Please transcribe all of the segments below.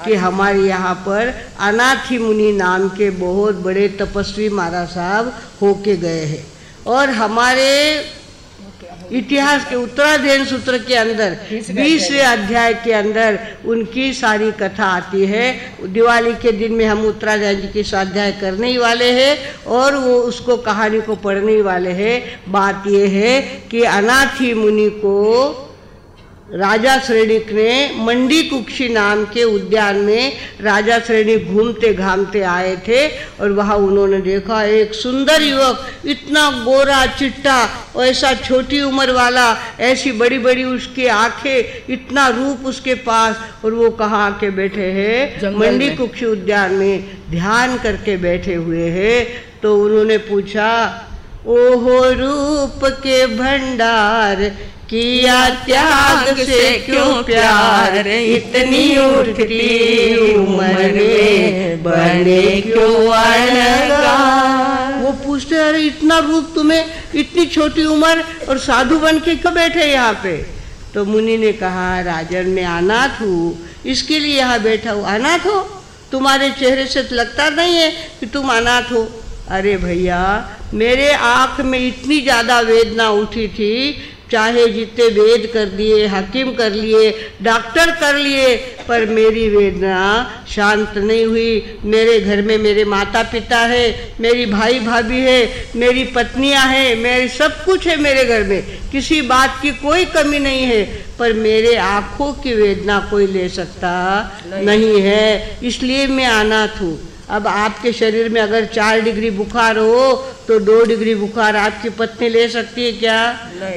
कि हमारे यहाँ पर अनाथी मुनि नाम के बहुत बड़े तपस्वी महाराज साहब होके गए हैं। और हमारे इतिहास के उत्तराध्ययन सूत्र के अंदर 20वें अध्याय के अंदर उनकी सारी कथा आती है। दिवाली के दिन में हम उत्तराध्ययन जी की स्वाध्याय करने ही वाले हैं और वो उसको कहानी को पढ़ने ही वाले हैं। बात ये है कि अनाथी मुनि को राजा श्रेणिक ने मंडी कुक्षी नाम के उद्यान में राजा श्रेणिक घूमते घामते आए थे और वहाँ उन्होंने देखा एक सुंदर युवक, इतना गोरा चिट्टा, ऐसा छोटी उम्र वाला, ऐसी बड़ी बड़ी उसकी आंखें, इतना रूप उसके पास, और वो कहाँ आके बैठे हैं? मंडी कुक्षी उद्यान में ध्यान करके बैठे हुए हैं। तो उन्होंने पूछा, ओहो रूप के भंडार, किया त्याग से क्यों प्यार, इतनी उठती उम्र में बने क्यों अनगार। वो पूछते, अरे इतना रूप तुम्हें, इतनी छोटी उम्र, और साधु बन के क्यों बैठे यहाँ पे? तो मुनि ने कहा, राजन मैं अनाथ हूँ, इसके लिए यहाँ बैठा हूँ। अनाथ हो? तुम्हारे चेहरे से तो लगता नहीं है कि तुम अनाथ हो। अरे भैया, मेरे आँख में इतनी ज़्यादा वेदना उठी थी, चाहे जितने वेद कर दिए, हकीम कर लिए, डॉक्टर कर लिए, पर मेरी वेदना शांत नहीं हुई। मेरे घर में मेरे माता पिता है, मेरी भाई भाभी है, मेरी पत्नियां हैं, मेरी सब कुछ है मेरे घर में, किसी बात की कोई कमी नहीं है, पर मेरे आँखों की वेदना कोई ले सकता नहीं है, इसलिए मैं अनाथ हूँ। अब आपके शरीर में अगर 4 डिग्री बुखार हो तो 2 डिग्री बुखार आपकी पत्नी ले सकती है क्या?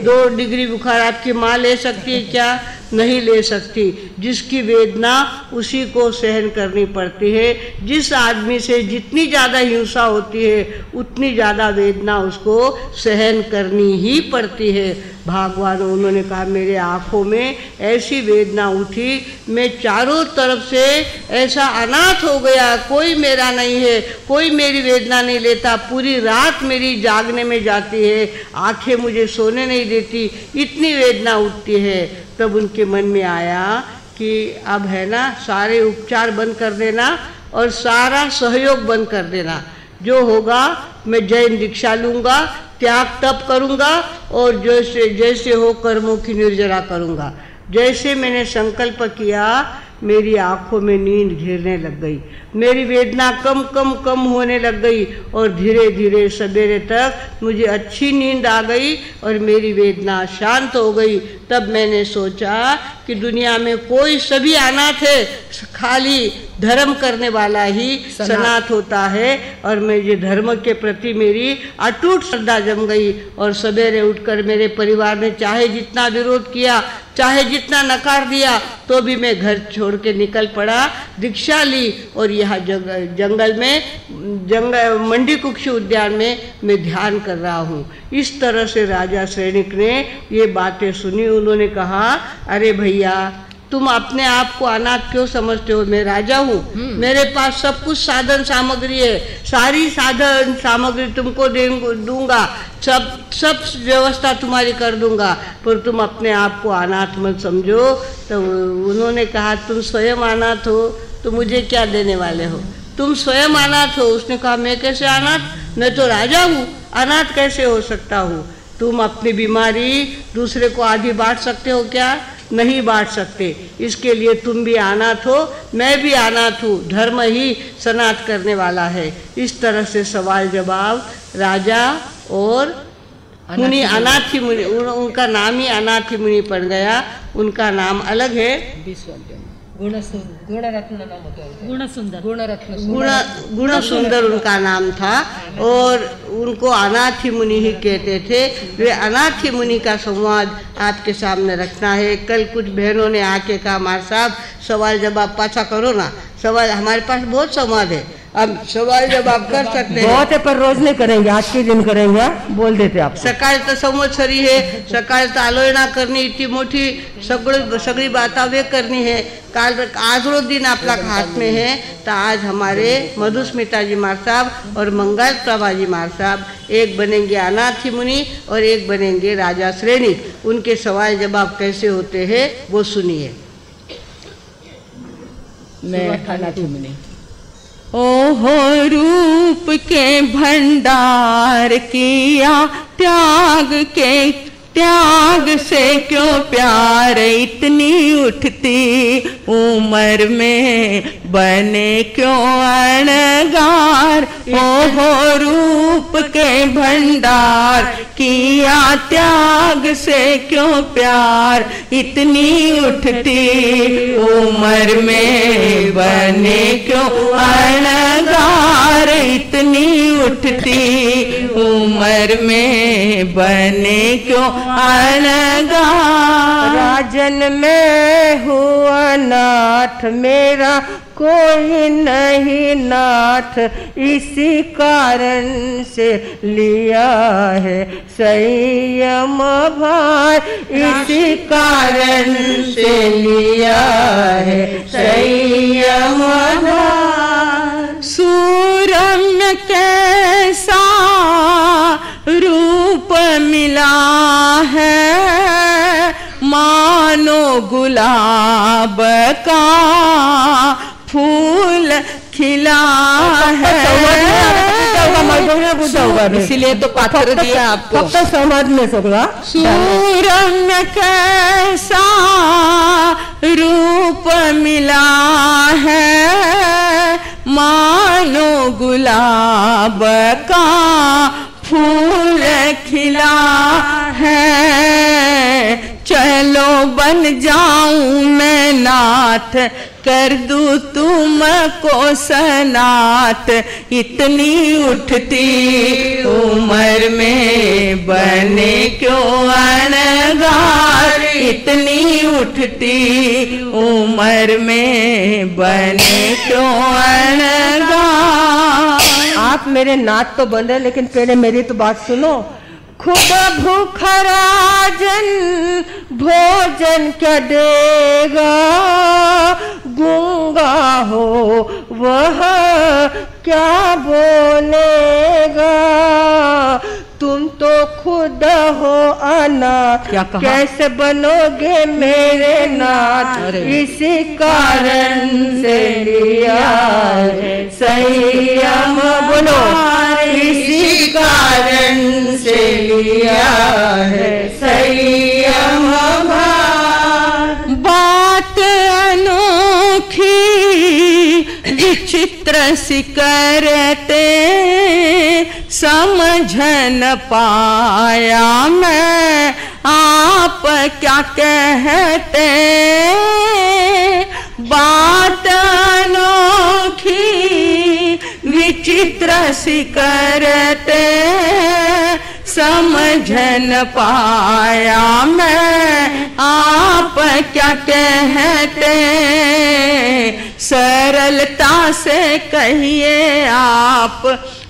2 डिग्री बुखार आपकी माँ ले सकती है क्या? नहीं ले सकती। जिसकी वेदना उसी को सहन करनी पड़ती है। जिस आदमी से जितनी ज़्यादा हिंसा होती है उतनी ज़्यादा वेदना उसको सहन करनी ही पड़ती है। भगवान उन्होंने कहा, मेरे आँखों में ऐसी वेदना उठी, मैं चारों तरफ से ऐसा अनाथ हो गया, कोई मेरा नहीं है, कोई मेरी वेदना नहीं लेता, पूरी रात मेरी जागने में जाती है, आंखें मुझे सोने नहीं देती, इतनी वेदना उठती है। तब उनके मन में आया कि अब है ना, सारे उपचार बंद कर देना और सारा सहयोग बंद कर देना, जो होगा मैं जैन दीक्षा लूँगा, त्याग तप करूँगा और जैसे जैसे हो कर्मों की निर्जरा करूँगा। जैसे मैंने संकल्प किया, मेरी आँखों में नींद घेरने लग गई, मेरी वेदना कम कम कम होने लग गई और धीरे धीरे सवेरे तक मुझे अच्छी नींद आ गई और मेरी वेदना शांत हो गई। तब मैंने सोचा कि दुनिया में कोई सभी अनाथ है, खाली धर्म करने वाला ही सनाथ होता है। और मुझे धर्म के प्रति मेरी अटूट श्रद्धा जम गई और सवेरे उठकर मेरे परिवार ने चाहे जितना विरोध किया, चाहे जितना नकार दिया, तो भी मैं घर छोड़ के निकल पड़ा, दीक्षा ली और यहाँ जंगल में मंडी कुक्षी उद्यान में मैं ध्यान कर रहा हूँ। इस तरह से राजा श्रेणिक ने ये बातें सुनी। उन्होंने कहा, अरे भैया, तुम अपने आप को अनाथ क्यों समझते हो? मैं राजा हूँ, मेरे पास सब कुछ साधन सामग्री है, सारी साधन सामग्री तुमको दूंगा, सब व्यवस्था तुम्हारी कर दूंगा, पर तुम अपने आप को अनाथ मत समझो। तो उन्होंने कहा, तुम स्वयं अनाथ हो तो मुझे क्या देने वाले हो? तुम स्वयं अनाथ हो। उसने कहा, मैं कैसे अनाथ? मैं तो राजा हूँ, अनाथ कैसे हो सकता हूँ? तुम अपनी बीमारी दूसरे को आधी बांट सकते हो क्या? नहीं बांट सकते। इसके लिए तुम भी अनाथ हो, मैं भी अनाथ हूँ, धर्म ही सनाथ करने वाला है। इस तरह से सवाल जवाब राजा और मुनि, अनाथी मुनि, उनका नाम ही अनाथी मुनि पड़ गया। उनका नाम अलग है, गुणसुंदर उनका नाम था और उनको अनाथी मुनि ही कहते थे। वे अनाथी मुनि का संवाद आपके सामने रखना है। कल कुछ बहनों ने आके कहा, मार साहब सवाल जवाब पाछा करो ना, सवाल हमारे पास बहुत संवाद है, अब सवाल जवाब कर सकते हैं। बहुत है, पर रोज नहीं करेंगे, आज के दिन करेंगे, बोल देते आप। सकाळ तर संवत्सरी है, सकाळ तर आलोचना करनी, इतनी मोठी सगळी बाता वे करनी है। आज रो दिन आपला हाथ में है, तो आज हमारे मधुस्मिता जी मार साहब और मंगल प्रभा जी मार साहब एक बनेंगे अनाथी मुनि और एक बनेंगे राजा श्रेणिक। उनके सवाल जवाब कैसे होते हैं वो सुनिए। मैं अनाथी मुनि। ओहो रूप के भंडार किया त्याग से क्यों प्यार, इतनी उठती उम्र में बने क्यों अनगार। ओहो रूप के भंडार किया त्याग से क्यों प्यार, इतनी उठती उम्र में बने क्यों अनगार, इतनी उठती उम्र में बने क्यों अनगार। राजन में हुआ नाथ मेरा कोई नहीं नाथ, इसी कारण से लिया है संयम भार, इसी कारण से लिया है संयम भार। सूरम्य कैसा रूप मिला है, मानो गुलाब का फूल खिला है। इसीलिए तो पात्र दिया आपको, फक्त समझ में सगळा। सूरम्य कैसा रूप मिला है, मानो गुलाब का फूल खिला है। चलो बन जाऊं मैं नाथ, कर दूं तुमको सनाथ, इतनी उठती उम्र में बने क्यों अनगार, इतनी उठती उम्र में बने क्यों अनगार। आप मेरे नाथ तो बन रहे, लेकिन पहले मेरी तो बात सुनो। खुद भूखा राजन भोजन क्या देगा, गूंगा हो वह क्या बोलेगा। तुम तो खुद हो अनाथ, कैसे बनोगे मेरे नाथ, इसी कारण से लिया है संयम। बोलो, इसी कारण से लिया है संयम भार। बात अनोखी विचित्र सी करते, समझ न पाया मैं आप क्या कहते। बात अनोखी विचित्र सी करते, समझ न पाया मैं आप क्या कहते। सरलता से कहिए आप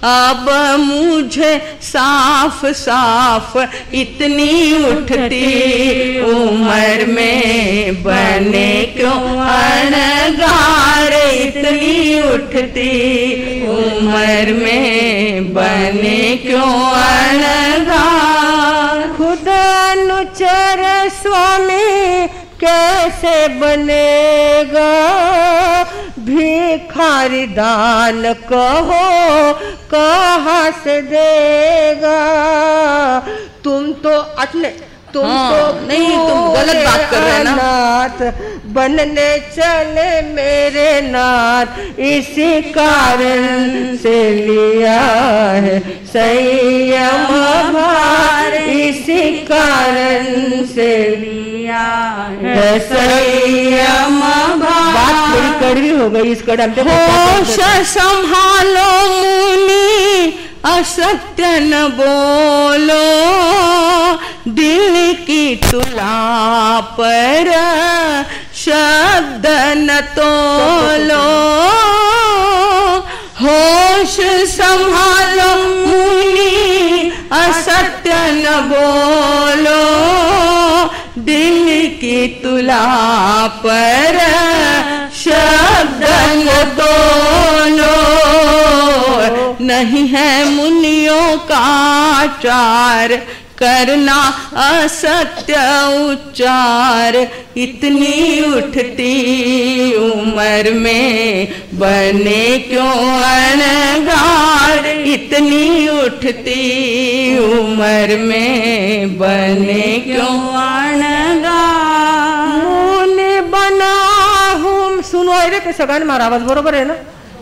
अब मुझे साफ साफ, इतनी उठती उम्र में बने क्यों अनगार, इतनी उठती उम्र में बने क्यों अनगार। खुद अनुचर स्वामी कैसे बनेगा, भिखारी दान कहो कहाँ से देगा। तुम तो अटले, तुम तो नहीं, तुम गलत बात कर रहे हैं ना। नाथ बनने चले मेरे नाथ, इसी कारण से लिया है संयम भार, इसी कारण से लिया है संयम भार। बात थोड़ी कड़वी हो गई, इस कड़म पे होश संभालो मुनि, असत्य न बोलो, दिल की तुला पर शब्द न तोलो। होश संभालो मुनि, असत्य न बोलो, दिल की तुला पर शब्द न तोलो। नहीं है मुनियों का आचार करना असत्य उच्चार। इतनी उठती उम्र में बने क्यों अनगार, इतनी उठती उम्र में बने क्यों अनगार। मुने बना हूँ, सुनो अरे के सगळ्यान मारा आवाज बरोबर आहे ना,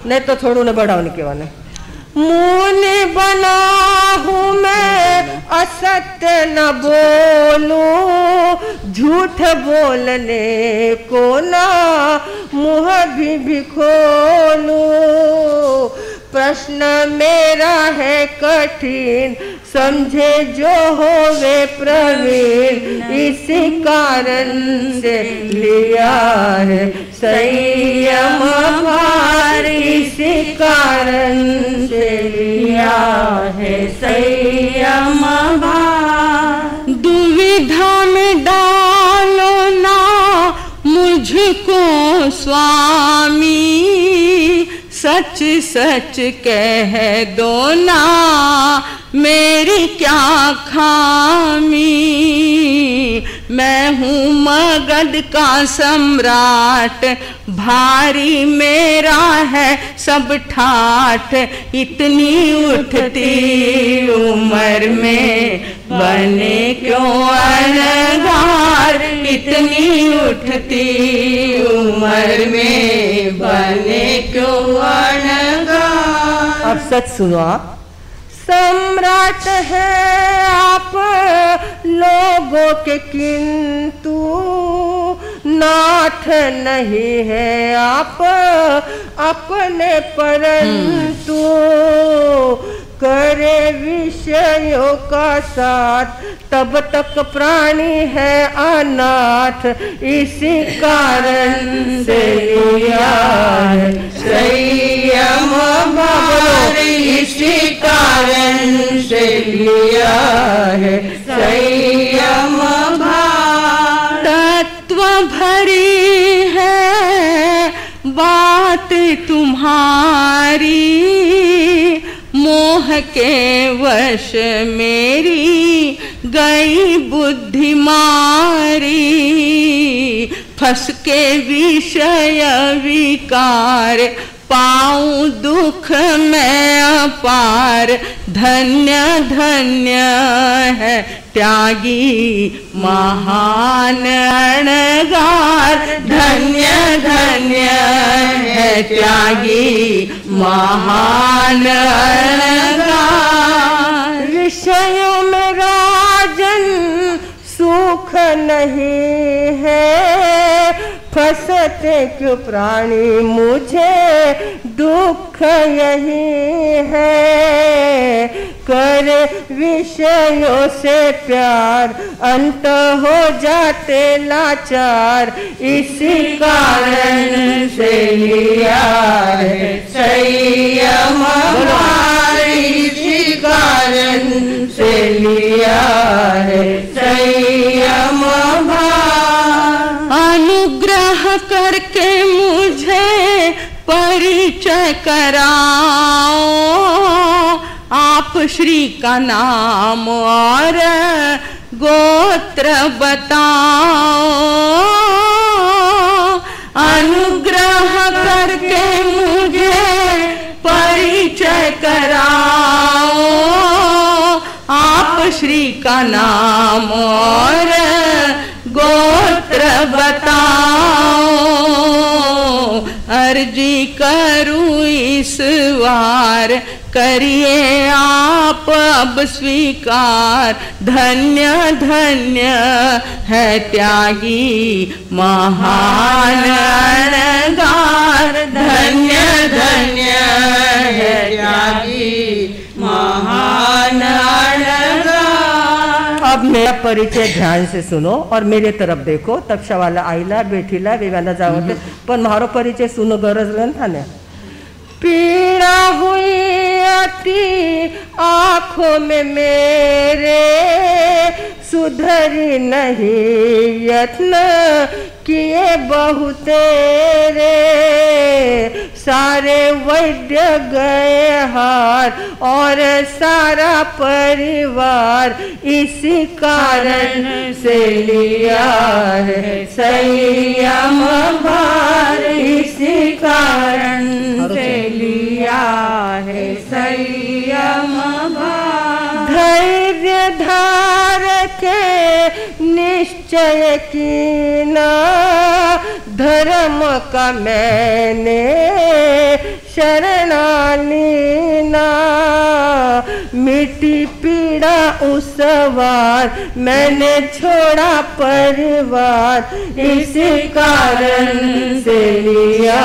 नाही तो थोडून बढ़ावून किंवा नाही। मुने बना हूँ मैं असत्य न बोलूं, झूठ बोलने को ना मुँह भी खोलूं। प्रश्न मेरा है कठिन, समझे जो होवे प्रवीण। इसी कारण से लिया है संयम भार, इसी कारण से लिया है संयम भार। दुविधा में डालो ना मुझको स्वामी, सच सच कह दो ना मेरी क्या खामी। मैं हूँ मगध का सम्राट, भारी मेरा है सब ठाठ। इतनी उठती उम्र में बने क्यों अनगार, इतनी उठती उम्र में बने क्यों अनगार। अब सच सुनो आप। सम्राट है आप लोगों के किंतु नाथ नहीं है आप अपने, परंतु करे विषयों का साथ तब तक प्राणी है अनाथ। इसी कारण से लिया है संयम भार, इसी कारण से लिया है संयम भार। तत्व भरी है बात तुम्हारी, मोह के वश मेरी गई बुद्धि मारी। फंस के विषय विकार पाऊं दुख मैं अपार। धन्य धन्य है त्यागी महान अणगार, धन्य धन्य है त्यागी महान अणगार। विषयों में राजन सुख नहीं है, फंसते क्यों प्राणी मुझे दुख यही है। कर विषयों से प्यार अंत हो जाते लाचार। इसी कारण से लिया है संयम भार, इसी कारण से लिया है संयम भार। अनुग्रह करके मुझे परिचय कराओ, आप श्री का नाम और गोत्र बताओ। अनुग्रह करके मुझे परिचय कराओ, आप श्री का नाम और गोत्र बताओ। अर्जी करूं इस वार, करिए आप अब स्वीकार। धन्य धन्य है त्यागी महान अणगार, धन्य धन्य है त्यागी महान अणगार। अब मेरा परिचय ध्यान से सुनो और मेरे तरफ देखो। तपशावाला आईला बेठीला वेवाना जावते पण मारो परिचय सुनो गरज था। पीड़ा हुई अति आँखों में मेरे, सुधरी नहीं यत्न किए बहु तेरे। सारे वैद्य गए हार और सारा परिवार इसी कारण से लिया है संयम भार, इसी कारण से लिया है संयम भार। धैर्य धार के निश्चय कीना धर्म का मैंने शरणा लीना, मिट्टी पीड़ा उस वार मैंने छोड़ा परिवार, इसी कारण से लिया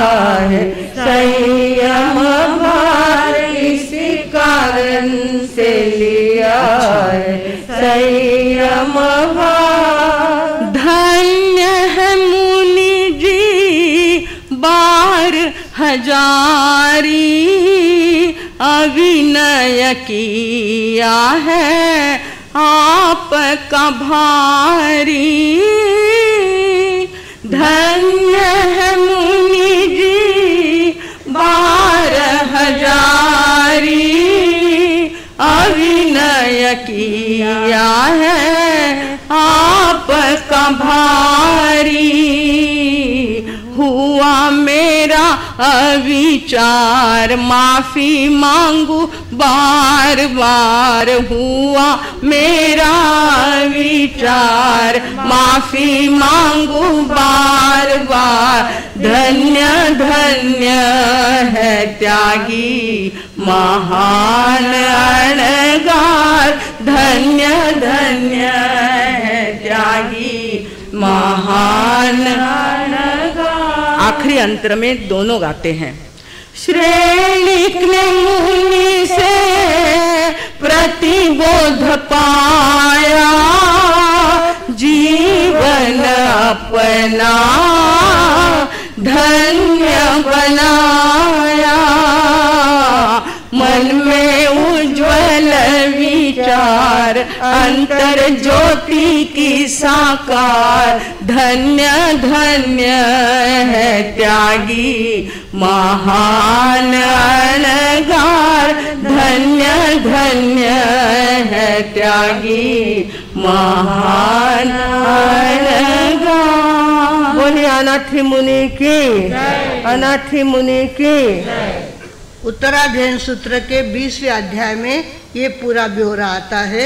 है संयम भार, इसी कारण से लिया है संयम भार। धन्य है मुनि जी बार हजारी, अभिनय किया है आपका भारी। धन्य है मुनि जी बार हजारी, अभिनय किया है आपका भारी। हुआ मेरा अविचार माफी मांगू बार बार, हुआ मेरा विचार माफी मांगू बार बार। धन्य धन्य है त्यागी महान अणगार, धन्य धन्य है त्यागी महान अणगार। आखिरी अंतर में दोनों गाते हैं। श्रेणिक ने मुनि से प्रतिबोध पाया, जीवन अपना धन्य बनाया। मन में उज्ज्वल विचार अंतर ज्योति की साकार, धन्य धन्य है त्यागी महान अणगार, धन्य धन्य है त्यागी महान अणगार। बोलिए अनाथी मुनि की, अनाथी मुनि की। उत्तराध्ययन सूत्र के 20वें अध्याय में ये पूरा ब्यौरा आता है।